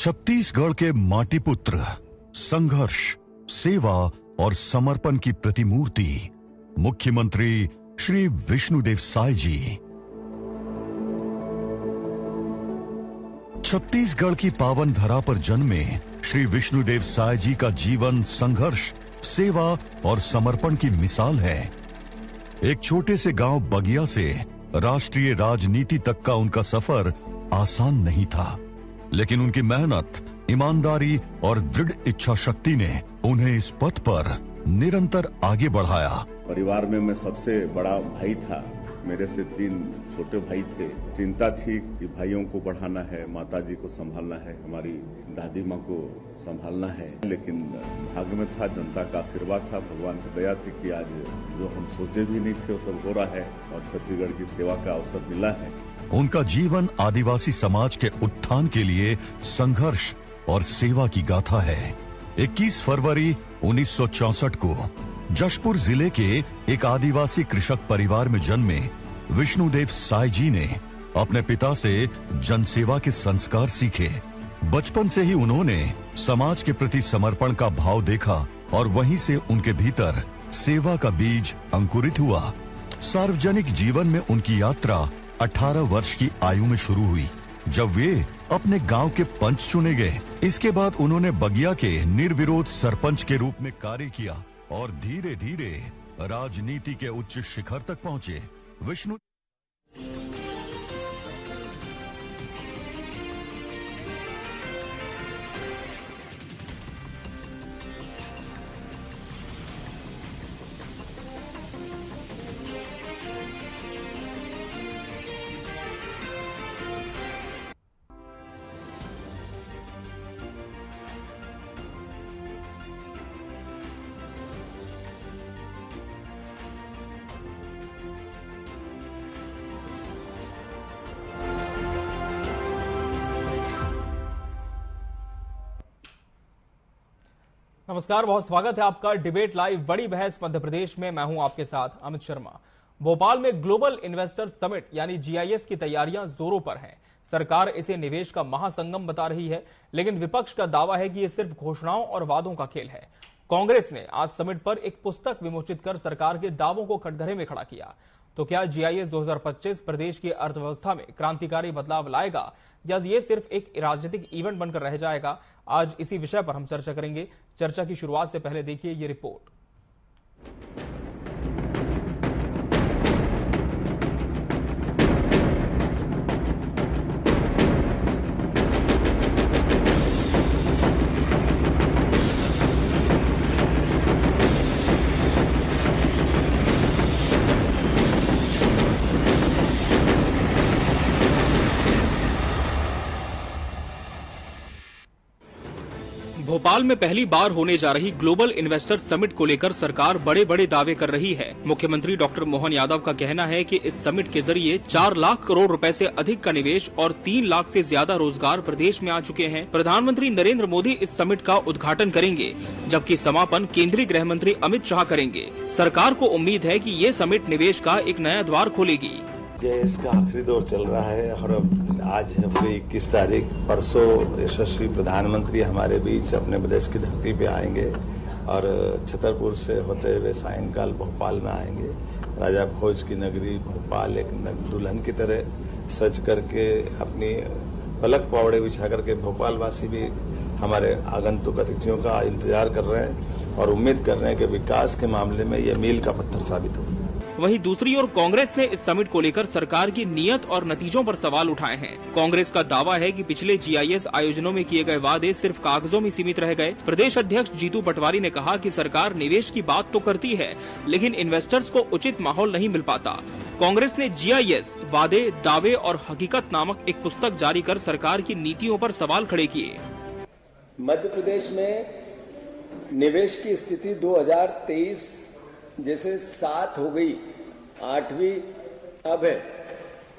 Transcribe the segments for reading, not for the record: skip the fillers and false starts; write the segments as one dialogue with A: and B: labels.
A: छत्तीसगढ़ के माटीपुत्र, संघर्ष, सेवा और समर्पण की प्रतिमूर्ति मुख्यमंत्री श्री विष्णुदेव साय जी। छत्तीसगढ़ की पावन धरा पर जन्मे श्री विष्णुदेव साय जी का जीवन संघर्ष, सेवा और समर्पण की मिसाल है। एक छोटे से गांव बगिया से राष्ट्रीय राजनीति तक का उनका सफर आसान नहीं था, लेकिन उनकी मेहनत, ईमानदारी और दृढ़ इच्छा शक्ति ने उन्हें इस पथ पर निरंतर आगे बढ़ाया।
B: परिवार में मैं सबसे बड़ा भाई था। मेरे से 3 छोटे भाई थे। चिंता थी कि भाइयों को बढ़ाना है, माताजी को संभालना है, हमारी दादी माँ को संभालना है। लेकिन भाग्य में था, जनता का आशीर्वाद था, भगवान की दया थी कि आज जो हम सोचे भी नहीं थे वो सब हो रहा है और छत्तीसगढ़ की सेवा का अवसर मिला है।
A: उनका जीवन आदिवासी समाज के उत्थान के लिए संघर्ष और सेवा की गाथा है। 21 फरवरी 1964 को जशपुर जिले के एक आदिवासी कृषक परिवार में जन्मे विष्णुदेव साय जी ने अपने पिता से जनसेवा के संस्कार सीखे। बचपन से ही उन्होंने समाज के प्रति समर्पण का भाव देखा और वहीं से उनके भीतर सेवा का बीज अंकुरित हुआ। सार्वजनिक जीवन में उनकी यात्रा 18 वर्ष की आयु में शुरू हुई, जब वे अपने गांव के पंच चुने गए। इसके बाद उन्होंने बगिया के निर्विरोध सरपंच के रूप में कार्य किया और धीरे धीरे राजनीति के उच्च शिखर तक पहुंचे। विष्णु
C: नमस्कार, बहुत स्वागत है आपका डिबेट लाइव बड़ी बहस मध्य प्रदेश में। मैं हूं आपके साथ अमित शर्मा। भोपाल में ग्लोबल इन्वेस्टर समिट यानी जीआईएस की तैयारियां जोरों पर हैं। सरकार इसे निवेश का महासंगम बता रही है, लेकिन विपक्ष का दावा है कि यह सिर्फ घोषणाओं और वादों का खेल है। कांग्रेस ने आज समिट पर एक पुस्तक विमोचित कर सरकार के दावों को कटघरे में खड़ा किया। तो क्या जीआईएस 2025 प्रदेश की अर्थव्यवस्था में क्रांतिकारी बदलाव लाएगा या ये सिर्फ एक राजनीतिक इवेंट बनकर रह जाएगा? आज इसी विषय पर हम चर्चा करेंगे। चर्चा की शुरुआत से पहले देखिए ये रिपोर्ट। भोपाल में पहली बार होने जा रही ग्लोबल इन्वेस्टर समिट को लेकर सरकार बड़े बड़े दावे कर रही है। मुख्यमंत्री डॉक्टर मोहन यादव का कहना है कि इस समिट के जरिए 4 लाख करोड़ रुपए से अधिक का निवेश और 3 लाख से ज्यादा रोजगार प्रदेश में आ चुके हैं। प्रधानमंत्री नरेंद्र मोदी इस समिट का उद्घाटन करेंगे, जबकि समापन केंद्रीय गृह मंत्री अमित शाह करेंगे। सरकार को उम्मीद है कि ये समिट निवेश का एक नया द्वार खोलेगी।
D: जीआईएस का आखिरी दौर चल रहा है और आज है 21 तारीख। परसों यशस्वी प्रधानमंत्री हमारे बीच अपने प्रदेश की धरती पे आएंगे और छतरपुर से होते हुए सायंकाल भोपाल में आएंगे। राजा भोज की नगरी भोपाल एक दुल्हन की तरह सज करके अपनी पलक पावड़े बिछा करके भोपाल वासी भी हमारे आगंतुक अतिथियों का इंतजार कर रहे हैं और उम्मीद कर रहे हैं कि विकास के मामले में ये मील का पत्थर साबित होगा।
C: वहीं दूसरी ओर कांग्रेस ने इस समिट को लेकर सरकार की नीयत और नतीजों पर सवाल उठाए हैं। कांग्रेस का दावा है कि पिछले जीआईएस आयोजनों में किए गए वादे सिर्फ कागजों में सीमित रह गए। प्रदेश अध्यक्ष जीतू पटवारी ने कहा कि सरकार निवेश की बात तो करती है, लेकिन इन्वेस्टर्स को उचित माहौल नहीं मिल पाता। कांग्रेस ने जीआईएस वादे, दावे और हकीकत नामक एक पुस्तक जारी कर सरकार की नीतियों पर सवाल खड़े किए।
E: मध्य प्रदेश में निवेश की स्थिति 2023 जैसे 7 हो गई, 8वीं अब है।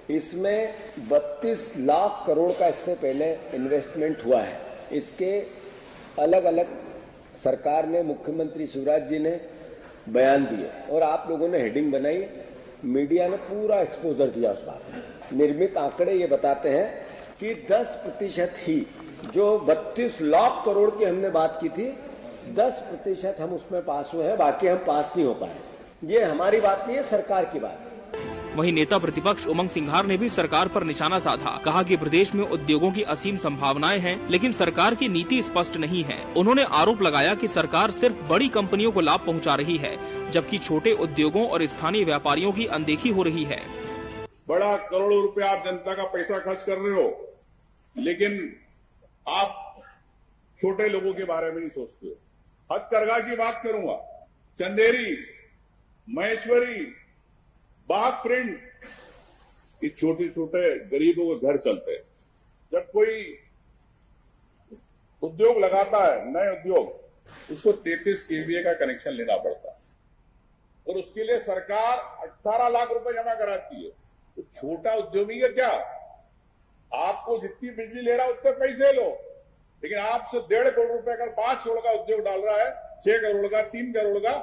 E: इसमें 32 लाख करोड़ का इससे पहले इन्वेस्टमेंट हुआ है। इसके अलग अलग सरकार ने, मुख्यमंत्री शिवराज जी ने बयान दिए और आप लोगों ने हेडिंग बनाई, मीडिया ने पूरा एक्सपोजर दिया उस बात में। निर्मित आंकड़े ये बताते हैं कि 10% ही जो 32 लाख करोड़ की हमने बात की थी, 10% हम उसमें पास हुए हैं, बाकी हम पास नहीं हो पाए। ये हमारी बात नहीं है, सरकार की बात है।
C: वहीं नेता प्रतिपक्ष उमंग सिंघार ने भी सरकार पर निशाना साधा। कहा कि प्रदेश में उद्योगों की असीम संभावनाएं हैं, लेकिन सरकार की नीति स्पष्ट नहीं है। उन्होंने आरोप लगाया कि सरकार सिर्फ बड़ी कंपनियों को लाभ पहुंचा रही है, जबकि छोटे उद्योगों और स्थानीय व्यापारियों की अनदेखी हो रही है।
F: बड़ा करोड़ों रुपए आप जनता का पैसा खर्च कर रहे हो, लेकिन आप छोटे लोगों के बारे में नहीं सोचते हो। हथकरघा की बात करूंगा, चंदेरी, महेश्वरी, बाग प्रिंट, ये छोटे छोटे गरीबों के घर चलते हैं। जब कोई उद्योग लगाता है, नए उद्योग, उसको 33 केवीए का कनेक्शन लेना पड़ता है और उसके लिए सरकार 18 लाख रुपए जमा कराती है। तो छोटा उद्योगी का क्या, आपको जितनी बिजली ले रहा है उतने पैसे लो, लेकिन आपसे 1.5 करोड़ रुपए अगर 5 करोड़ का उद्योग डाल रहा है, 6 करोड़ का, 3 करोड़ का,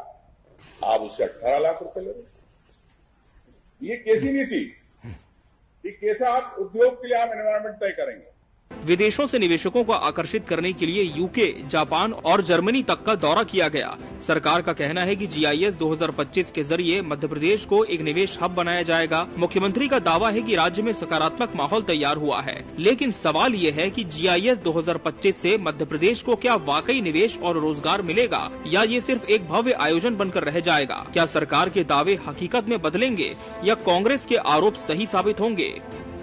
F: आप उससे 18 लाख रुपए ले रहे। ये कैसी नीति, ये कैसा आप उद्योग के लिए आप एनवायरमेंट तय करेंगे?
C: विदेशों से निवेशकों को आकर्षित करने के लिए यूके, जापान और जर्मनी तक का दौरा किया गया। सरकार का कहना है कि GIS 2025 के जरिए मध्य प्रदेश को एक निवेश हब बनाया जाएगा। मुख्यमंत्री का दावा है कि राज्य में सकारात्मक माहौल तैयार हुआ है, लेकिन सवाल ये है कि GIS 2025 से मध्य प्रदेश को क्या वाकई निवेश और रोजगार मिलेगा, या ये सिर्फ एक भव्य आयोजन बनकर रह जाएगा? क्या सरकार के दावे हकीकत में बदलेंगे या कांग्रेस के आरोप सही साबित होंगे?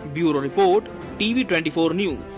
C: Bureau report, TV 24 news.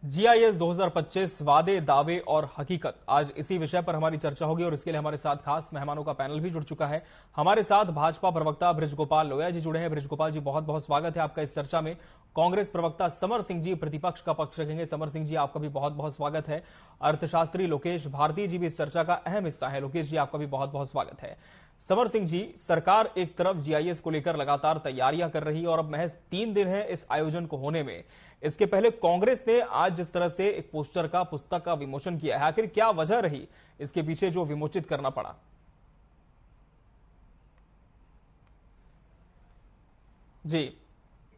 C: GIS 2025 वादे, दावे और हकीकत, आज इसी विषय पर हमारी चर्चा होगी और इसके लिए हमारे साथ खास मेहमानों का पैनल भी जुड़ चुका है। हमारे साथ भाजपा प्रवक्ता बृजगोपाल लोया जी जुड़े हैं। बृजगोपाल जी, बहुत बहुत स्वागत है आपका इस चर्चा में। कांग्रेस प्रवक्ता समर सिंह जी प्रतिपक्ष का पक्ष रखेंगे। समर सिंह जी, आपका भी बहुत बहुत स्वागत है। अर्थशास्त्री लोकेश भारती जी भी इस चर्चा का अहम हिस्सा है। लोकेश जी, आपका भी बहुत बहुत स्वागत है। समर सिंह जी, सरकार एक तरफ GIS को लेकर लगातार तैयारियां कर रही है और अब महज 3 दिन है इस आयोजन को होने में। इसके पहले कांग्रेस ने आज जिस तरह से एक पोस्टर का, पुस्तक का विमोचन किया है, आखिर क्या वजह रही इसके पीछे जो विमोचित करना पड़ा? जी,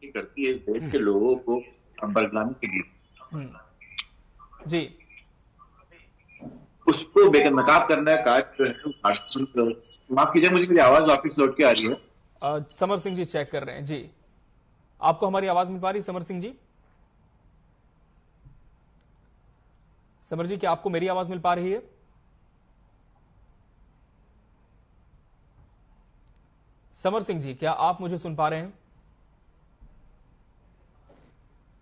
G: करती है इस देश के लोगों को बदलाने के लिए,
C: जी,
G: उसको बेनकाब करने का कार्य। माफ कीजिए, मुझे मेरी आवाज वापिस लौट के आ रही है।
C: समर सिंह जी चेक कर रहे हैं। जी, आपको हमारी आवाज मिल पा रही है समर सिंह जी? समर जी, क्या आपको मेरी आवाज मिल पा रही है? समर सिंह जी, क्या आप मुझे सुन पा रहे हैं?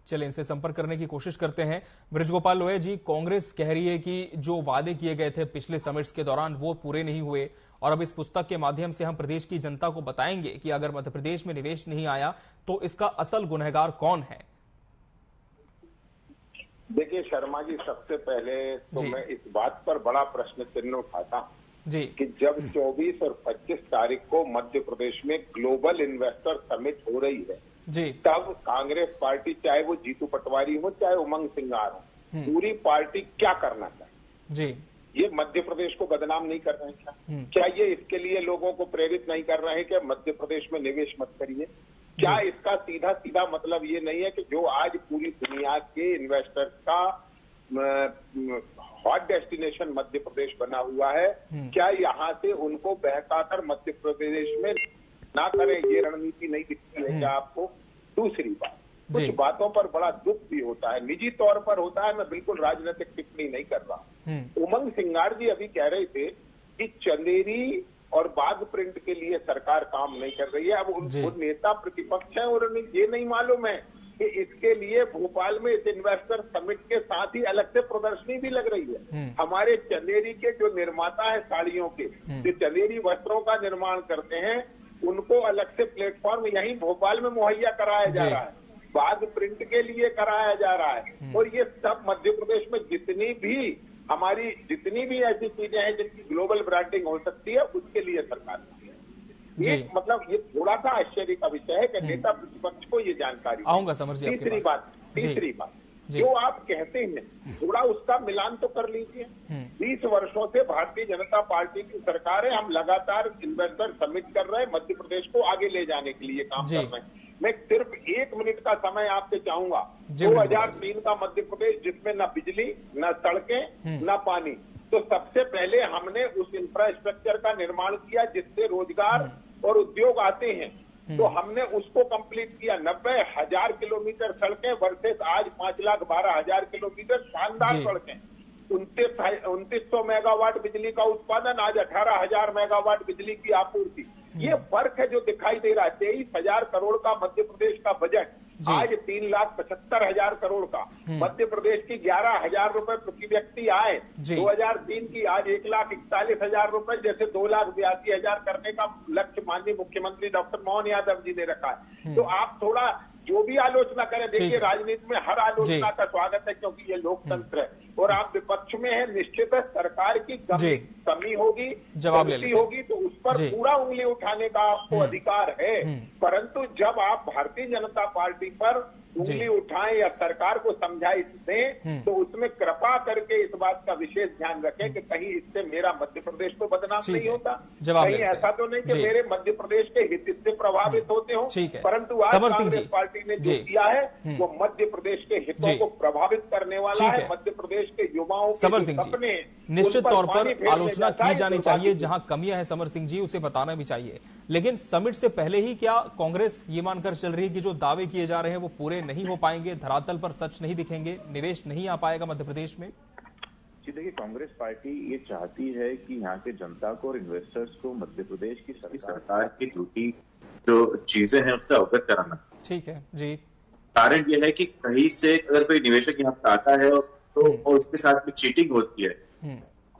C: चलिए इनसे संपर्क करने की कोशिश करते हैं। बृजगोपाल लोया जी, कांग्रेस कह रही है कि जो वादे किए गए थे पिछले समिट्स के दौरान वो पूरे नहीं हुए और अब इस पुस्तक के माध्यम से हम प्रदेश की जनता को बताएंगे कि अगर मध्य प्रदेश में निवेश नहीं आया तो इसका असल गुनहगार कौन है।
H: देखिए शर्मा जी, सबसे पहले तो मैं इस बात पर बड़ा प्रश्न चिन्ह उठाता
C: जी
H: कि जब 24 और 25 तारीख को मध्य प्रदेश में ग्लोबल इन्वेस्टर समिट हो रही है
C: जी,
H: तब कांग्रेस पार्टी, चाहे वो जीतू पटवारी हो चाहे उमंग सिंघार हो, पूरी पार्टी क्या करना चाहिए
C: जी,
H: ये मध्य प्रदेश को बदनाम नहीं कर रहे हैं क्या ये इसके लिए लोगों को प्रेरित नहीं कर रहे हैं कि मध्य प्रदेश में निवेश मत करिए? क्या इसका सीधा सीधा मतलब ये नहीं है कि जो आज पूरी दुनिया के इन्वेस्टर्स का हॉट डेस्टिनेशन मध्य प्रदेश बना हुआ है, क्या यहाँ से उनको बहकाकर मध्य प्रदेश में ना करें, ये रणनीति नहीं दिखती है क्या आपको? दूसरी बात, कुछ बातों पर बड़ा दुख भी होता है, निजी तौर पर होता है, मैं बिल्कुल राजनीतिक टिप्पणी नहीं कर रहा। उमंग सिंघार जी अभी कह रहे थे कि चंदेरी और बाग प्रिंट के लिए सरकार काम नहीं कर रही है। अब उनको नेता प्रतिपक्ष है और उन्हें ये नहीं मालूम है कि इसके लिए भोपाल में इस इन्वेस्टर समिट के साथ ही अलग से प्रदर्शनी भी लग रही है। हमारे चंदेरी के जो निर्माता है साड़ियों के, जो चंदेरी वस्त्रों का निर्माण करते हैं, उनको अलग से प्लेटफॉर्म यहीं भोपाल में मुहैया कराया जा रहा है, बाग प्रिंट के लिए कराया जा रहा है। और ये सब मध्य प्रदेश में जितनी भी हमारी जितनी भी ऐसी चीजें हैं जिनकी ग्लोबल ब्रांडिंग हो सकती है, उसके लिए सरकार की है। ये मतलब ये थोड़ा सा आश्चर्य का विषय है कि नेता प्रतिपक्ष को ये जानकारी।
C: आऊंगा समर जी।
H: तीसरी बात जो आप कहते हैं, थोड़ा उसका मिलान तो कर लीजिए। 20 वर्षों से भारतीय जनता पार्टी की सरकार है, हम लगातार इन्वेस्टर समिट कर रहे हैं, मध्य प्रदेश को आगे ले जाने के लिए काम कर रहे हैं। मैं सिर्फ 1 मिनट का समय आपसे चाहूंगा। 2003 का मध्य प्रदेश, जिसमें न बिजली, न सड़कें, न पानी, तो सबसे पहले हमने उस इंफ्रास्ट्रक्चर का निर्माण किया जिससे रोजगार और उद्योग आते हैं, तो हमने उसको कंप्लीट किया। 90,000 किलोमीटर सड़कें वर्सेस आज 5,12,000 किलोमीटर शानदार सड़कें। 2900 मेगावाट बिजली का उत्पादन, आज 18,000 मेगावाट बिजली की आपूर्ति। ये फर्क है जो दिखाई दे रहा है। 23,000 करोड़ का मध्य प्रदेश का बजट, आज 3,75,000 करोड़ का। मध्य प्रदेश की 11,000 रुपए प्रति व्यक्ति आए 2003 की, आज 1,41,000 रुपए, जैसे 2,82,000 करने का लक्ष्य माननीय मुख्यमंत्री डॉक्टर मोहन यादव जी ने रखा है। तो आप थोड़ा जो भी आलोचना करें, देखिए राजनीति में हर आलोचना का स्वागत है, क्योंकि ये लोकतंत्र है और आप विपक्ष में है। निश्चित है सरकार की कमी होगी, गलती होगी, तो उस पर पूरा उंगली उठाने का आपको अधिकार है। परंतु जब आप भारतीय जनता पार्टी पर उंगली उठाएं या सरकार को समझाइश दें, तो उसमें कृपा करके इस बात का विशेष ध्यान रखें कि कहीं इससे मेरा मध्य प्रदेश तो बदनाम नहीं होता, कहीं ऐसा तो नहीं कि मेरे मध्य प्रदेश के हित इससे प्रभावित होते हो। परंतु आज कांग्रेस पार्टी ने जो किया है वो मध्य प्रदेश के हितों को प्रभावित करने वाला है। मध्य प्रदेश के युवाओं के सपने
C: निश्चित तौर पर आलोचना की जानी चाहिए, जहां कमियां हैं समर सिंह जी उसे बताना भी चाहिए। लेकिन समिट से पहले ही क्या कांग्रेस ये मानकर चल रही है कि जो दावे किए जा रहे हैं वो पूरे नहीं हो पाएंगे, धरातल पर सच नहीं दिखेंगे, निवेश नहीं आ पाएगा मध्य प्रदेश में?
I: जी देखिए, कांग्रेस पार्टी ये चाहती है कि यहाँ के जनता को और इन्वेस्टर्स को मध्य प्रदेश की सरकार
G: की झूठी जो चीजें हैं उससे अवगत कराना। ठीक
C: है जी।
G: कारण यह है कि कहीं से अगर कोई निवेशक यहाँ पे आता है तो उसके साथ में चीटिंग होती है।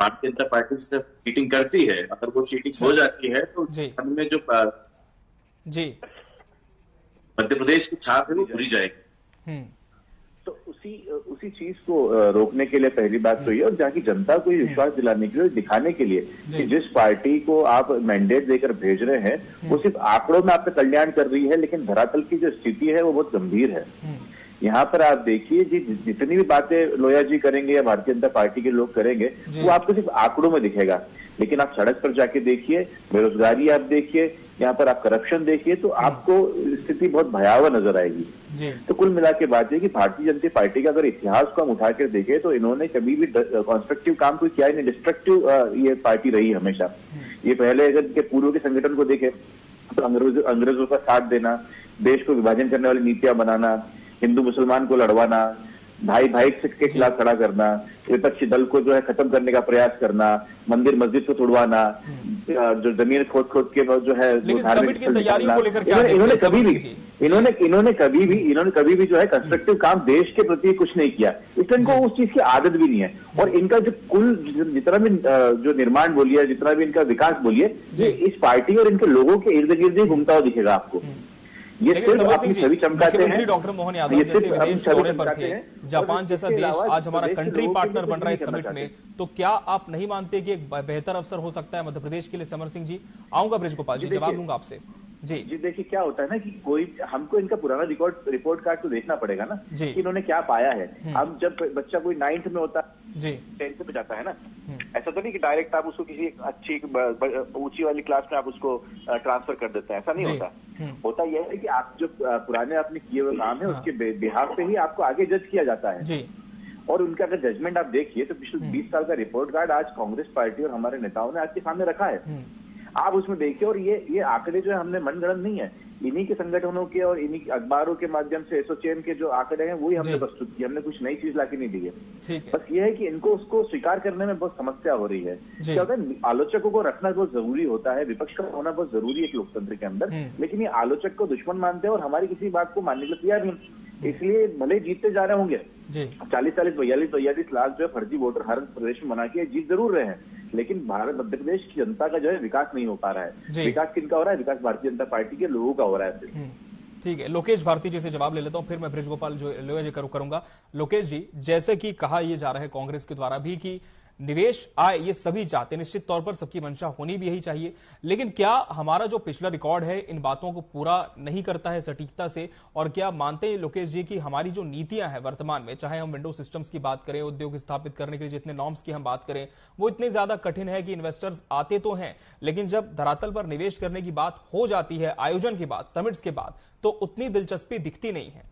G: भारतीय जनता पार्टी से चीटिंग करती है, अगर वो चीटिंग हो जाती है तो में जो मध्य प्रदेश की छाप है वो भूली जाएगी।
I: तो उसी चीज को रोकने के लिए पहली बात तो ये, और जहाँ की जनता को विश्वास दिलाने के लिए, दिखाने के लिए कि जिस पार्टी को आप मैंडेट देकर भेज रहे हैं वो सिर्फ आंकड़ों में आपका कल्याण कर रही है, लेकिन धरातल की जो स्थिति है वो बहुत गंभीर है। यहाँ पर आप देखिए जी, जितनी भी बातें लोया जी करेंगे या भारतीय जनता पार्टी के लोग करेंगे वो आपको सिर्फ आंकड़ों में दिखेगा, लेकिन आप सड़क पर जाके देखिए, बेरोजगारी आप देखिए, यहाँ पर आप करप्शन देखिए, तो आपको स्थिति बहुत भयावह नजर आएगी। तो कुल मिला के बात है कि भारतीय जनता पार्टी का अगर इतिहास को हम उठा कर देखें तो इन्होंने कभी भी कंस्ट्रक्टिव काम कोई किया ही नहीं, डिस्ट्रक्टिव ये पार्टी रही हमेशा। ये पहले अगर इनके पूर्व के संगठन को देखें तो अंग्रेजों का साथ देना, देश को विभाजन करने वाली नीतियां बनाना, हिंदू मुसलमान को लड़वाना, भाई के खिलाफ खड़ा करना, विपक्षी दल को जो है खत्म करने का प्रयास करना, मंदिर मस्जिद को तोड़वाना, जो जमीन खोद के जो है इन्होंने कभी भी जो है कंस्ट्रक्टिव काम देश के प्रति कुछ नहीं किया, इसलिए इनको उस चीज की आदत भी नहीं है। और इनका जो कुल जितना भी जो निर्माण बोलिए, जितना भी इनका विकास बोलिए, ये इस पार्टी और इनके लोगों के इर्द गिर्द ही घूमता हुआ दिखेगा आपको। ये सिर्फ अपनी छवि चमकाते हैं।
C: डॉक्टर मोहन यादव जैसे विदेश दौरे पर थे, जापान जैसा देश आज हमारा कंट्री पार्टनर बन रहा है इस समिट में, तो क्या आप नहीं मानते कि एक बेहतर अवसर हो सकता है मध्य प्रदेश के लिए? समर सिंह जी, आऊंगा ब्रिज गोपाल जी, जवाब लूंगा आपसे। जी
I: देखिए क्या होता है ना कि कोई हमको इनका पुराना रिपोर्ट कार्ड तो देखना पड़ेगा ना कि इन्होंने क्या पाया है। अब जब बच्चा कोई 9th में होता है, 10th में जाता है ना, ऐसा तो नहीं कि डायरेक्ट आप उसको किसी अच्छी ऊंची वाली क्लास में आप उसको ट्रांसफर कर देते हैं, ऐसा नहीं होता यह है कि आप जो पुराने आपने किए हुए काम है उसके बिहार पे ही आपको आगे जज किया जाता है। और उनका अगर जजमेंट आप देखिए तो पिछले 20 साल का रिपोर्ट कार्ड आज कांग्रेस पार्टी और हमारे नेताओं ने आज के सामने रखा है। आप उसमें देखिए, और ये आंकड़े जो है हमने मनगढ़ंत नहीं है, इन्हीं के संगठनों के और इन्हीं अखबारों के माध्यम से एसोचैम के जो आंकड़े हैं वही हमने प्रस्तुत किए, हमने कुछ नई चीज लाके नहीं दी है। बस ये है कि इनको उसको स्वीकार करने में बहुत समस्या हो रही है। क्या होता है, आलोचकों को रखना बहुत जरूरी होता है, विपक्ष का होना बहुत जरूरी है एक लोकतंत्र के अंदर, लेकिन ये आलोचक को दुश्मन मानते हैं और हमारी किसी बात को मानने के लिए तैयार नहीं। इसलिए भले जीतते जा रहे होंगे 40-42 लाख जो है फर्जी वोटर हर प्रदेश में बना के जीत जरूर रहे हैं, लेकिन भारत मध्य प्रदेश की जनता का जो है विकास नहीं हो पा रहा है। विकास किनका हो रहा है? विकास भारतीय जनता पार्टी के लोगों का हो रहा है।
C: ठीक है, लोकेश भारती जी से जवाब ले लेता हूं, फिर मैं बृजगोपाल जो लोया जी करूंगा। लोकेश जी, जैसे कि कहा यह जा रहा है कांग्रेस के द्वारा भी कि निवेश आए, ये सभी चाहते हैं, निश्चित तौर पर सबकी मंशा होनी भी यही चाहिए, लेकिन क्या हमारा जो पिछला रिकॉर्ड है इन बातों को पूरा नहीं करता है सटीकता से? और क्या मानते हैं लोकेश जी कि हमारी जो नीतियां हैं वर्तमान में, चाहे हम विंडो सिस्टम्स की बात करें, उद्योग स्थापित करने के लिए जितने नॉर्म्स की हम बात करें, वो इतने ज्यादा कठिन है कि इन्वेस्टर्स आते तो हैं, लेकिन जब धरातल पर निवेश करने की बात हो जाती है, आयोजन के बाद, समिट्स के बाद, तो उतनी दिलचस्पी दिखती नहीं है?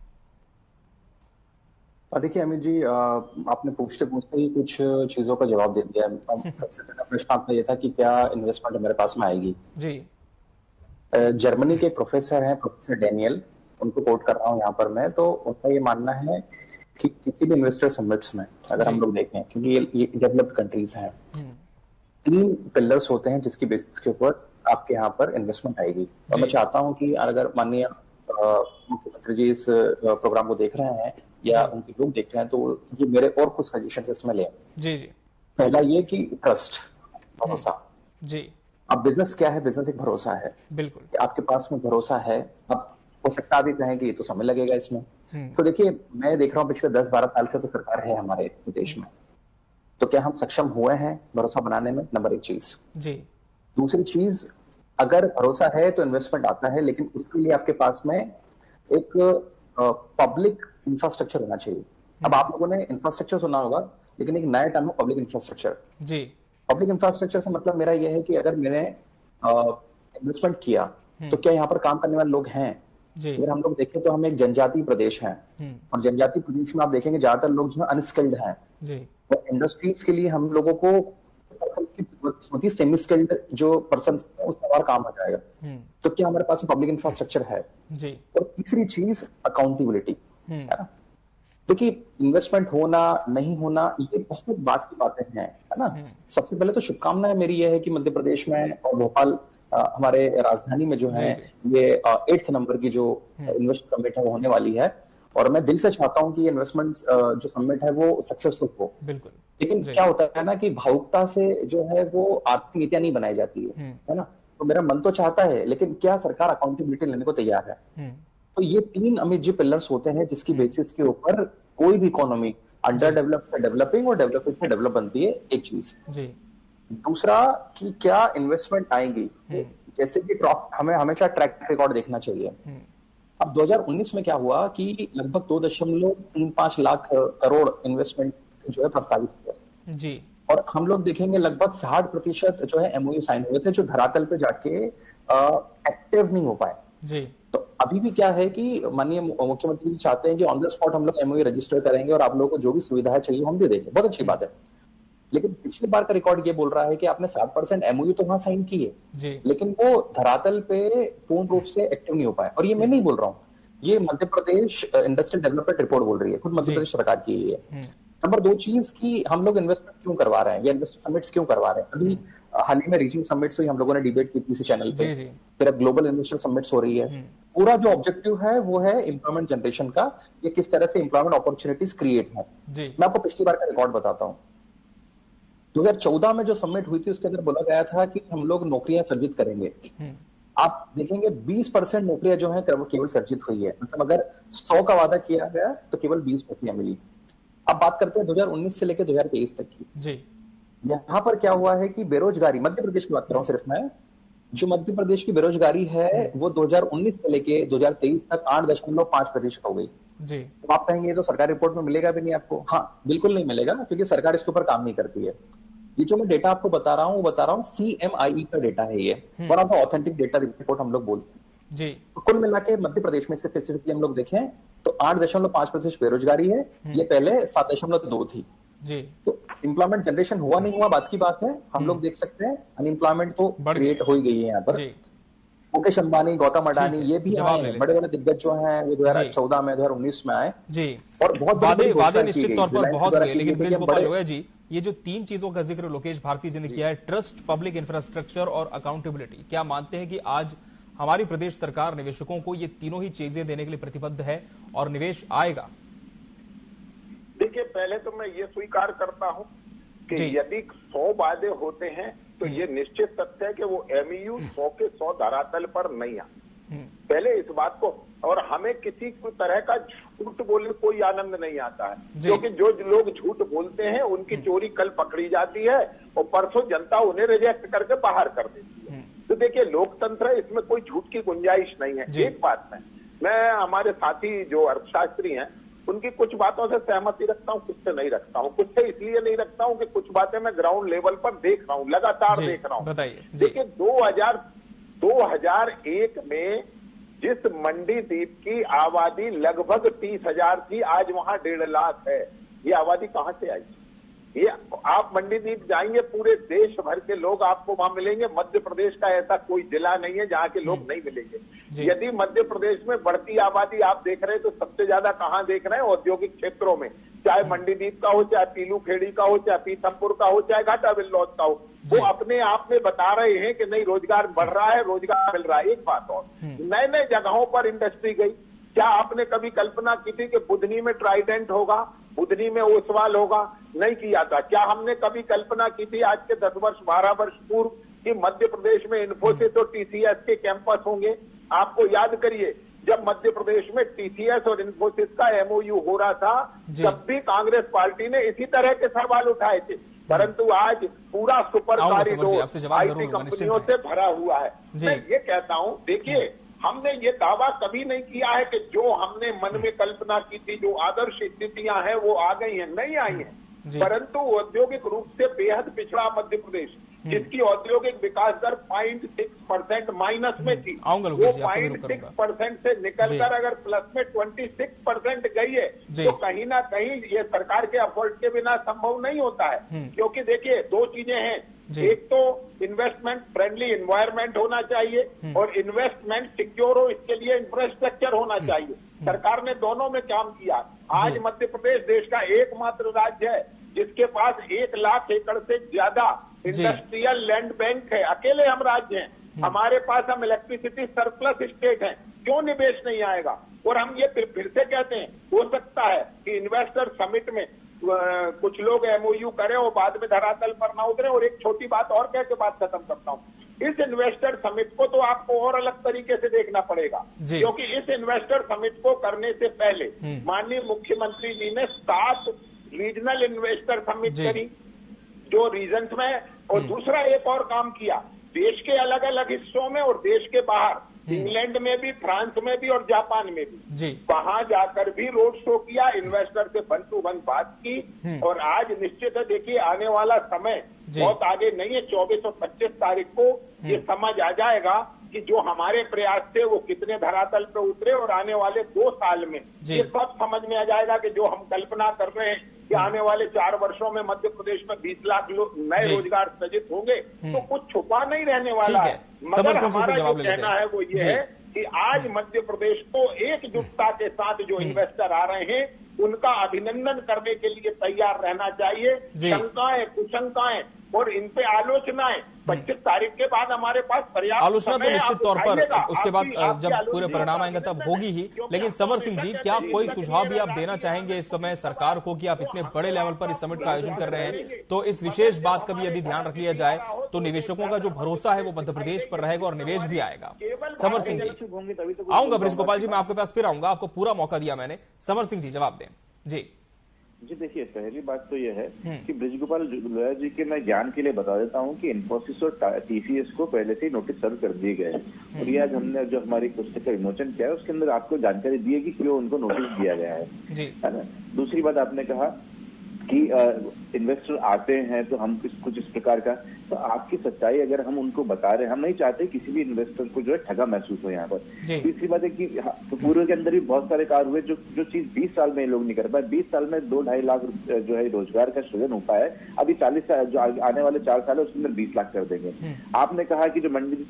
J: देखिए अमित जी, आपने पूछते पूछते ही कुछ चीजों का जवाब दे दिया। सबसे पहला प्रश्न आपका ये था कि क्या इन्वेस्टमेंट हमारे पास में आएगी।
C: जी।
J: जर्मनी के प्रोफेसर हैं, प्रोफेसर डैनियल, उनको कोट कर रहा हूँ यहाँ पर मैं, तो उनका ये मानना है कि किसी भी इन्वेस्टर समिट्स में अगर हम लोग देखें, क्योंकि ये डेवलप्ड कंट्रीज हैं, 3 पिलर्स होते हैं जिसकी बेसिस के ऊपर आपके यहाँ पर इन्वेस्टमेंट आएगी। और मैं चाहता हूँ कि अगर माननीय मुख्यमंत्री जी इस प्रोग्राम को देख रहे हैं या उनके लोग देख रहे हैं, तो ये मेरे और कुछ सजेशन इसमें लें।
C: जी जी।
J: पहला ये कि ट्रस्ट, भरोसा।
C: जी।
J: अब बिजनेस क्या है? बिजनेस एक भरोसा है।
C: बिल्कुल।
J: आपके पास में भरोसा है, अब हो सकता है आप ये कहें कि ये तो समय लगेगा इसमें। तो देखिए, मैं देख रहा हूँ पिछले 10-12 साल से तो सरकार है हमारे देश में, तो क्या हम सक्षम हुए हैं भरोसा बनाने में? नंबर 1 चीज।
C: जी।
J: दूसरी चीज, अगर भरोसा है तो इन्वेस्टमेंट आता है, लेकिन उसके लिए आपके पास में एक पब्लिक इंफ्रास्ट्रक्चर होना चाहिए। अब आप लोगों ने इंफ्रास्ट्रक्चर सुना होगा, लेकिन एक नया टर्म है पब्लिक इंफ्रास्ट्रक्चर।
C: जी।
J: पब्लिक इंफ्रास्ट्रक्चर से मतलब मेरा यह है कि अगर मैंने इन्वेस्टमेंट किया तो क्या यहाँ पर काम करने वाले लोग हैं? अगर हम लोग देखें तो हम एक जनजातीय प्रदेश हैं, और जनजातीय प्रदेश में आप देखेंगे ज्यादातर लोग जो है अनस्किल्ड हैं। और इंडस्ट्रीज के लिए हम लोगों को की जरूरत होती है, सेमी स्किल्ड जो पर्सन उसका और काम हो जाएगा। तो क्या हमारे पास पब्लिक इंफ्रास्ट्रक्चर है?
C: जी।
J: और तीसरी चीज अकाउंटेबिलिटी है ना। देखिए, इन्वेस्टमेंट होना नहीं होना ये बहुत बात की बातें हैं, है ना। सबसे पहले तो शुभकामनाएं मेरी ये है कि मध्य प्रदेश में और भोपाल हमारे राजधानी में जो है ये 8th नंबर की जो इन्वेस्टमेंट समिट है वो होने वाली है, और मैं दिल से चाहता हूं कि इन्वेस्टमेंट जो समिट है वो सक्सेसफुल हो।
C: बिल्कुल।
J: लेकिन क्या होता है ना कि भावुकता से जो है वो आर्थिक नीतियां नहीं बनाई जाती है ना। तो मेरा मन तो चाहता है, लेकिन क्या सरकार अकाउंटेबिलिटी लेने को तैयार है? तो ये 3 अमित जी पिलर्स होते हैं जिसकी बेसिस के ऊपर कोई भी इकोनॉमी अंडर डेवलप से डेवलपिंग और डेवलपिंग से डेवलप बनती है। एक चीज। दूसरा कि क्या इन्वेस्टमेंट आएंगी, जैसे कि हमें हमेशा ट्रैक रिकॉर्ड देखना चाहिए। अब 2019 में क्या हुआ कि लगभग 2.35 लाख करोड़ इन्वेस्टमेंट जो है प्रस्तावित हुआ जी। और हम लोग देखेंगे लगभग 60% जो है एमओयू साइन हुए थे, जो धरातल पे जाके एक्टिव नहीं हो पाए जी। तो अभी भी क्या है कि माननीय मुख्यमंत्री जी चाहते हैं कि ऑन द स्पॉट हम लोग एमओयू रजिस्टर करेंगे और आप लोगों को जो भी सुविधा चाहिए हम दे देंगे। बहुत अच्छी बात है, लेकिन पिछली बार का रिकॉर्ड ये बोल रहा है कि आपने 60% एमओयू तो वहां साइन की है, लेकिन वो धरातल पे पूर्ण रूप से एक्टिव नहीं हो पाए। और ये मैं नहीं बोल रहा हूँ, ये Madhya Pradesh industrial development report बोल रही है, खुद मध्य प्रदेश सरकार की है। नंबर 2 चीज की हम लोग इन्वेस्टमेंट क्यों करवा रहे हैं या इन्वेस्टर समिट्स क्यों करवा रहे हैं? अभी हाल ही में रीजनल समिट्स हुई, हम लोगों ने डिबेट की थी इसी चैनल पे। फिर अब ग्लोबल इन्वेस्टर समिट्स हो रही है। पूरा जो ऑब्जेक्टिव है वो है एम्प्लॉयमेंट जनरेशन का, ये किस तरह से एम्प्लॉयमेंट अपॉर्चुनिटीज क्रिएट है। मैं आपको पिछली बार का रिकॉर्ड बताता हूँ। 2014 में जो समिट हुई थी उसके अंदर बोला गया था कि हम लोग नौकरियां सर्जित करेंगे। आप देखेंगे 20% नौकरियां जो है केवल सर्जित हुई है। मतलब अगर 100 का वादा किया गया तो केवल 20 नौकरियां मिली। अब बात करते हैं 2019 से लेकर 2023 तक की जी। यहाँ पर क्या हुआ है कि बेरोजगारी, मध्य प्रदेश की बात कर रहा हूँ सिर्फ मैं, जो मध्य प्रदेश की बेरोजगारी है वो 2019 से लेके 2023 तक 8.5% हो गई जी। तो आप कहेंगे तो सरकारी रिपोर्ट में मिलेगा भी नहीं आपको? हाँ, बिल्कुल नहीं मिलेगा, क्योंकि सरकार इसके ऊपर काम नहीं करती है। ये जो मैं डेटा आपको बता रहा हूँ वो बता रहा हूँ CMIE का डेटा है, ये one of the authentic data report हम लोग बोलते हैं जी। तो कुल मिला के मध्य प्रदेश में स्पेसिफिकली हम लोग देखें तो 8.5% बेरोजगारी है, ये पहले 7.2 थी जी। तो एम्प्लॉयमेंट जनरेशन हुआ नहीं हुआ बात की बात है। हम लोग देख सकते हैं अनएम्प्लॉयमेंट तो क्रिएट हो ही गई है यहाँ पर। मुकेश अंबानी, गौतम अडानी ये भी आए, बड़े बड़े दिग्गज जो हैं वो 2014 में 2019 में आए जी। और बहुत
C: वादे निश्चित तौर पर बहुत हुए, लेकिन बृजगोपाल लोया जी, ये जो 3 चीजों का जिक्र लोकेश भारती जी ने किया है, ट्रस्ट, पब्लिक इंफ्रास्ट्रक्चर और अकाउंटेबिलिटी, क्या मानते हैं कि आज हमारी प्रदेश सरकार निवेशकों को ये तीनों ही चीजें देने के लिए प्रतिबद्ध है और निवेश आएगा?
H: देखिए, पहले तो मैं ये स्वीकार करता हूं कि यदि 100 वादे होते हैं तो ये निश्चित सत्य है कि वो एमईयू 100 के 100 धरातल पर नहीं आ। पहले इस बात को और हमें किसी तरह का झूठ बोलने कोई आनंद नहीं आता है, क्योंकि जो लोग झूठ बोलते हैं उनकी चोरी कल पकड़ी जाती है और परसों जनता उन्हें रिजेक्ट करके बाहर कर देती है। तो देखिए लोकतंत्र है, इसमें कोई झूठ की गुंजाइश नहीं है। एक बात मैं हमारे साथी जो अर्थशास्त्री हैं उनकी कुछ बातों से सहमति रखता हूँ, कुछ से नहीं रखता हूँ। कुछ से इसलिए नहीं रखता हूँ कि कुछ बातें मैं ग्राउंड लेवल पर देख रहा हूँ, लगातार देख रहा हूँ। देखिए 2001 में जिस मंडीदीप की आबादी लगभग 30,000 थी, आज वहां 1.5 लाख है। ये आबादी कहां से आई? ये आप मंडीदीप जाएंगे, पूरे देश भर के लोग आपको वहां मिलेंगे। मध्य प्रदेश का ऐसा कोई जिला नहीं है जहां के लोग नहीं मिलेंगे। यदि मध्य प्रदेश में बढ़ती आबादी आप देख रहे हैं तो सबसे ज्यादा कहां देख रहे हैं? औद्योगिक क्षेत्रों में, चाहे मंडीदीप का हो, चाहे पीलू खेड़ी का हो, चाहे पीथमपुर का हो, चाहे घाटा बिल्लौद का हो। वो अपने आप में बता रहे हैं कि नहीं रोजगार बढ़ रहा है, रोजगार मिल रहा है। एक बात और, नए नए जगहों पर इंडस्ट्री गई। क्या आपने कभी कल्पना की थी कि बुधनी में ट्राइडेंट होगा, बुधनी में ओसवाल होगा? नहीं किया था। क्या हमने कभी कल्पना की थी आज के 10 वर्ष 12 वर्ष पूर्व कि मध्य प्रदेश में इन्फोसिस और टीसीएस के कैंपस होंगे? आपको याद करिए, जब मध्य प्रदेश में टीसीएस और इन्फोसिस का एमओयू हो रहा था तब भी कांग्रेस पार्टी ने इसी तरह के सवाल उठाए थे, परंतु आज पूरा सुपर कॉरिडोर आईटी कंपनियों से भरा हुआ है। मैं ये कहता हूं, देखिए हमने ये दावा कभी नहीं किया है कि जो हमने मन में कल्पना की थी, जो आदर्श स्थितियां हैं वो आ गई हैं, नहीं आई हैं। परंतु औद्योगिक रूप से बेहद पिछड़ा मध्य प्रदेश, जिसकी औद्योगिक विकास दर 0.6% माइनस में थी, वो 0.6% से निकलकर अगर प्लस में 26% गई है तो कहीं ना कहीं ये सरकार के एफर्ट के बिना संभव नहीं होता है। क्योंकि देखिए 2 चीजें हैं, एक तो इन्वेस्टमेंट फ्रेंडली एनवायरनमेंट होना चाहिए और इन्वेस्टमेंट सिक्योर हो, इसके लिए इंफ्रास्ट्रक्चर होना चाहिए। सरकार ने दोनों में काम किया। आज मध्य प्रदेश देश का एकमात्र राज्य है जिसके पास 1 लाख एकड़ से ज्यादा इंडस्ट्रियल लैंड बैंक है। अकेले हम राज्य हैं, हमारे पास हम इलेक्ट्रिसिटी सरप्लस स्टेट हैं। क्यों निवेश नहीं आएगा? और हम ये फिर से कहते हैं, हो सकता है कि इन्वेस्टर समिट में कुछ लोग एमओयू करें और बाद में धरातल पर ना उतरे। और एक छोटी बात और कह के बात खत्म करता हूँ, इस इन्वेस्टर समिट को तो आपको और अलग तरीके से देखना पड़ेगा, क्योंकि इस इन्वेस्टर समिट को करने से पहले माननीय मुख्यमंत्री जी ने 7 रीजनल इन्वेस्टर समिट करी जो रीजन्स में, और दूसरा एक और काम किया, देश के अलग अलग हिस्सों में और देश के बाहर, इंग्लैंड में भी, फ्रांस में भी और जापान में भी, वहां जाकर भी रोड शो किया, इन्वेस्टर से 1 to 1 बात की। और आज निश्चित है, देखिए आने वाला समय बहुत आगे नहीं है, 24 और 25 तारीख को ये समझ आ जाएगा कि जो हमारे प्रयास थे वो कितने धरातल पे उतरे, और आने वाले 2 साल में ये सब समझ में आ जाएगा कि जो हम कल्पना कर रहे हैं कि आने वाले 4 वर्षों में मध्य प्रदेश में 20 लाख नए रोजगार सृजित होंगे, तो कुछ छुपा नहीं रहने वाला है। मगर हमारा जो कहना है वो ये है कि आज मध्य प्रदेश को एकजुटता के साथ जो इन्वेस्टर आ रहे हैं उनका अभिनंदन करने के लिए तैयार रहना चाहिए। शंकाएं, कुशंकाएं और इन पे आलोचनाएं 25 तारीख के बाद हमारे पास पर्याप्त
C: आलोचना तो निश्चित तौर पर उसके बाद जब पूरे परिणाम आएंगे तब होगी ही। लेकिन समर सिंह जी, क्या कोई सुझाव भी आप देना चाहेंगे इस समय सरकार को कि आप इतने बड़े लेवल पर इस समिट का आयोजन कर रहे हैं, तो इस विशेष बात का भी यदि ध्यान रख लिया जाए तो निवेशकों का जो भरोसा है वो मध्य प्रदेश पर रहेगा और निवेश भी आएगा। समर सिंह जी, आऊंगा ब्रिज गोपाल जी, मैं आपके पास फिर आऊंगा, आपको पूरा मौका दिया मैंने। समर सिंह जी जवाब दें।
I: जी देखिए, पहली बात तो यह है कि ब्रिज गोपाल लोया जी के मैं ज्ञान के लिए बता देता हूं कि इन्फोसिस और टीसीएस को पहले से ही नोटिस सर्व कर दिए गए हैं और ये आज हमने जो हमारी पुस्तक का विमोचन किया है उसके अंदर आपको जानकारी दी है कि क्यों उनको नोटिस दिया गया है ना। दूसरी बात आपने कहा कि इन्वेस्टर आते हैं तो हम कुछ इस प्रकार का, तो आपकी सच्चाई अगर हम उनको बता रहे हैं, हम नहीं चाहते किसी भी इन्वेस्टर को जो है ठगा महसूस हो यहाँ पर। तीसरी बात है कि तो पूर्व के अंदर भी बहुत सारे कार्य हुए जो चीज 20 साल में लोग नहीं कर पाए। 20 साल में 2-2.5 लाख जो है रोजगार का सृजन हो पाया है। अभी 40 साल जो आने वाले 4 साल है उसके अंदर 20 लाख कर देंगे। आपने कहा कि जो मंडी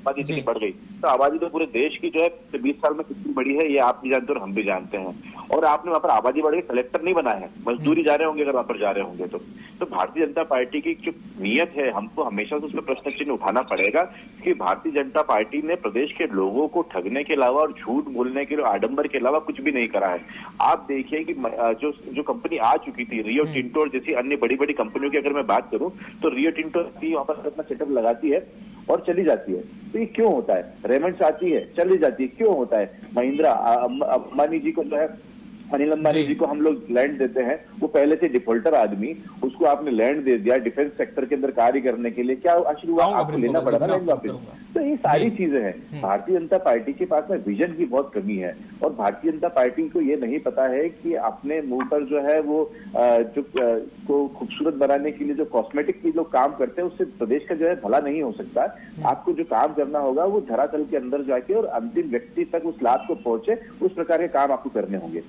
I: आबादी इतनी बढ़ गई, तो आबादी तो पूरे देश की जो है 20 साल में कितनी बढ़ी है ये आप भी जानते हैं और हम भी जानते हैं। और आपने वहां पर आबादी बढ़ गई, कलेक्टर नहीं बनाए हैं, मजदूरी जा रहे होंगे अगर वहां पर जा रहे होंगे तो भारतीय जनता पार्टी की जो नीयत है हमको हमेशा से उसमें प्रश्न चिन्ह उठाना पड़ेगा कि भारतीय जनता पार्टी ने प्रदेश के लोगों को ठगने के अलावा और झूठ बोलने के आडंबर के अलावा कुछ भी नहीं करा है। आप देखिए कि जो कंपनी आ चुकी थी रियो टिंटो जैसी अन्य बड़ी बड़ी कंपनियों की अगर मैं बात करूं तो रियो टिंटो वहां पर अपना सेटअप लगाती है और चली जाती है। तो ये क्यों होता है? रेमंड्स आती है, चली जाती है, क्यों होता है? महिंद्रा अंबानी जी को जो है, अनिल अंबानी जी को हम लोग लैंड देते हैं, वो पहले से डिफॉल्टर आदमी, उसको आपने लैंड दे दिया डिफेंस सेक्टर के अंदर कार्य करने के लिए, क्या आशीर्वाद आपको लेना पड़ा ना लैंड वापस? तो ये सारी चीजें हैं। भारतीय जनता पार्टी के पास में विजन की बहुत कमी है, और भारतीय जनता पार्टी को ये नहीं पता है कि अपने मुंह पर जो है वो जो को खूबसूरत बनाने के लिए जो कॉस्मेटिक की लोग काम करते हैं, उससे प्रदेश का जो है भला नहीं हो सकता। आपको जो काम करना होगा वो धरातल के अंदर जाके और अंतिम व्यक्ति तक उस लाभ को पहुंचे, उस प्रकार के काम आपको करने होंगे।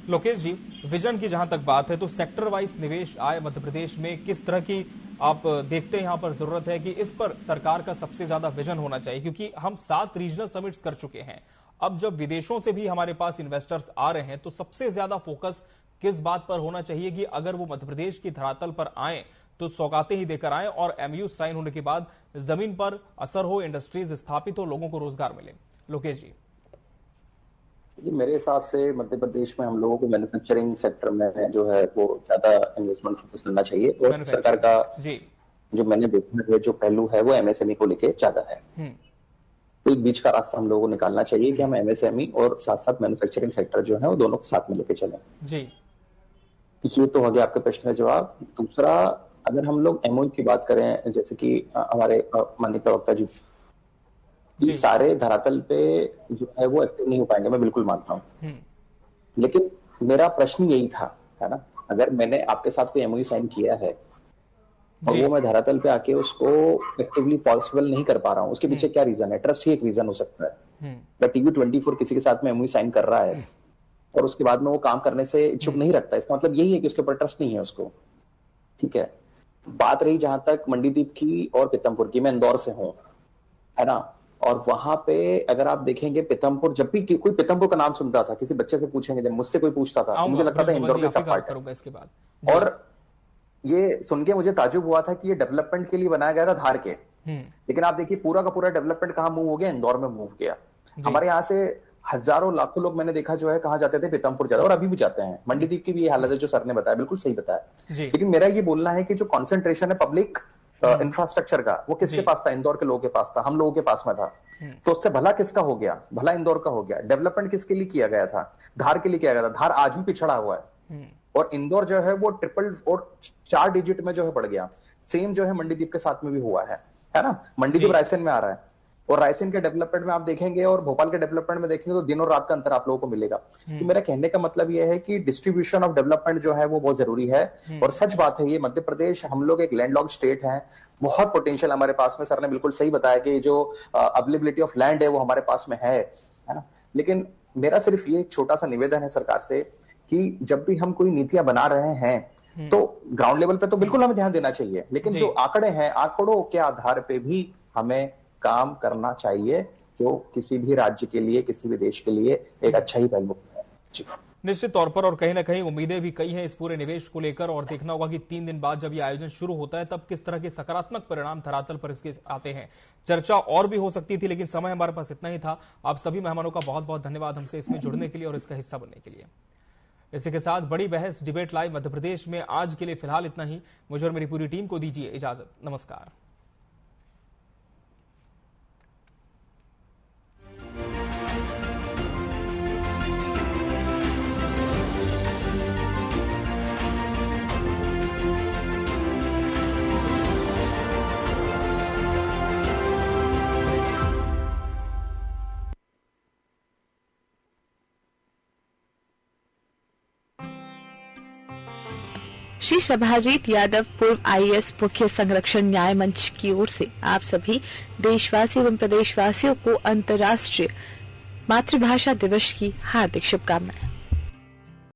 C: लोकेश जी, विजन की जहां तक बात है तो सेक्टर वाइज निवेश आय मध्य प्रदेश में किस तरह की आप देखते हैं यहाँ पर जरूरत है कि इस पर सरकार का सबसे ज्यादा विजन होना चाहिए? क्योंकि हम 7 रीजनल समिट्स कर चुके हैं, अब जब विदेशों से भी हमारे पास इन्वेस्टर्स आ रहे हैं तो सबसे ज्यादा फोकस किस बात पर होना चाहिए कि अगर वो मध्य प्रदेश की धरातल पर आए तो सौगातें ही देकर आए और MOU साइन होने के बाद जमीन पर असर हो, इंडस्ट्रीज स्थापित हो, लोगों को रोजगार मिले? लोकेश जी।
J: मेरे हिसाब से मध्य प्रदेश में हम लोगों को मैन्युफैक्चरिंग सेक्टर में जो है वो ज्यादा इन्वेस्टमेंट फोकस करना चाहिए, और सरकार का जो मैंने देखा है जो पहलू है वो MSME को लेके ज्यादा है। तो एक बीच का रास्ता हम लोगों को निकालना चाहिए कि हम MSME और साथ साथ मैन्युफैक्चरिंग सेक्टर जो है वो दोनों को साथ में लेके चलें। ये तो हो गया आपके प्रश्न का जवाब। दूसरा, अगर हम लोग MOU की बात करें, जैसे कि हमारे माननीय प्रवक्ता जी सारे धरातल पे जो है वो एक्टिव नहीं हो पाएंगे, मैं बिल्कुल मानता हूँ, लेकिन मेरा प्रश्न यही था, है ना, अगर मैंने आपके साथ कोई MOU साइन किया है और वो मैं धरातल पे आके उसको एक्टिवली पॉसिबल नहीं कर पा रहा हूँ, उसके पीछे क्या रीजन है? ट्रस्ट ही एक रीजन हो सकता है। TV24 किसी के साथ में MOU साइन कर रहा है और उसके बाद में वो काम करने से इच्छुक नहीं रखता, इसका मतलब यही है कि उसके ऊपर ट्रस्ट नहीं है उसको। ठीक है, बात रही जहां तक मंडीदीप की और पीतमपुर की, मैं इंदौर से हूँ, है ना, और वहां पे अगर आप देखेंगे पीतमपुर, जब भी कोई पीतमपुर का नाम सुनता था, किसी बच्चे से पूछेंगे, जब मुझसे कोई पूछता था, मुझे लगता था इंदौर के सब पार्ट है। इसके बाद और ये सुन के मुझे ताजुब हुआ था कि ये डेवलपमेंट के लिए बनाया गया था धार के, लेकिन आप देखिए पूरा का पूरा डेवलपमेंट कहाँ मूव हो गया? इंदौर में मूव किया। हमारे यहाँ से हजारों लाखों लोग मैंने देखा जो है कहाँ जाते थे? पीतमपुर जाते, और अभी भी जाते हैं। मंडीदीप की भी ये हालत है जो सर ने बताया, बिल्कुल सही बताया। लेकिन मेरा ये बोलना है कि जो कॉन्सेंट्रेशन है पब्लिक इंफ्रास्ट्रक्चर का, वो किसके पास था? इंदौर के लोगों के पास था, हम लोगों के पास में था। तो उससे भला किसका हो गया? भला इंदौर का हो गया। डेवलपमेंट किसके लिए किया गया था? धार के लिए किया गया था। धार आज भी पिछड़ा हुआ है, और इंदौर जो है वो ट्रिपल और 4 डिजिट में जो है बढ़ गया। सेम जो है मंडीदीप के साथ में भी हुआ है ना। मंडीदीप रायसेन में आ रहा है, और रायसेन के डेवलपमेंट में आप देखेंगे और भोपाल के डेवलपमेंट में देखेंगे तो दिन और रात का अंतर आप लोगों को मिलेगा। तो मेरा कहने का मतलब यह है कि डिस्ट्रीब्यूशन ऑफ डेवलपमेंट जो है वो बहुत जरूरी है। और सच बात है, ये मध्य प्रदेश, हम लोग एक लैंडलॉक्ड स्टेट है, बहुत पोटेंशियल हमारे पास में। सर ने बिल्कुल सही बताया कि जो अवेलेबिलिटी ऑफ लैंड है वो हमारे पास में है ना। लेकिन मेरा सिर्फ ये छोटा सा निवेदन है सरकार से कि जब भी हम कोई नीतियां बना रहे हैं तो ग्राउंड लेवल पे तो बिल्कुल हमें ध्यान देना चाहिए, लेकिन जो आंकड़े हैं, आंकड़ों के आधार पे भी हमें काम करना चाहिए, जो किसी भी राज्य के लिए, किसी भी देश के लिए एक अच्छा ही पहलू है। जी
C: निश्चित तौर पर, और कहीं ना कहीं उम्मीदें भी कई हैं इस पूरे निवेश को लेकर, और देखना होगा कि 3 दिन बाद जब ये आयोजन शुरू होता है तब किस तरह के सकारात्मक परिणाम धरातल पर इसके आते हैं। चर्चा और भी हो सकती थी, लेकिन समय हमारे पास इतना ही था। आप सभी मेहमानों का बहुत बहुत धन्यवाद हमसे इसमें जुड़ने के लिए और इसका हिस्सा बनने के लिए। इसी के साथ बड़ी बहस डिबेट लाइव मध्य प्रदेश में आज के लिए फिलहाल इतना ही। मुझे और मेरी पूरी टीम को दीजिए इजाजत। नमस्कार।
K: श्री सभाजीत यादव, पूर्व IAS मुख्य संरक्षण न्याय मंच की ओर से आप सभी देशवासी एवं प्रदेशवासियों को अंतर्राष्ट्रीय मातृभाषा दिवस की हार्दिक शुभकामनाएं।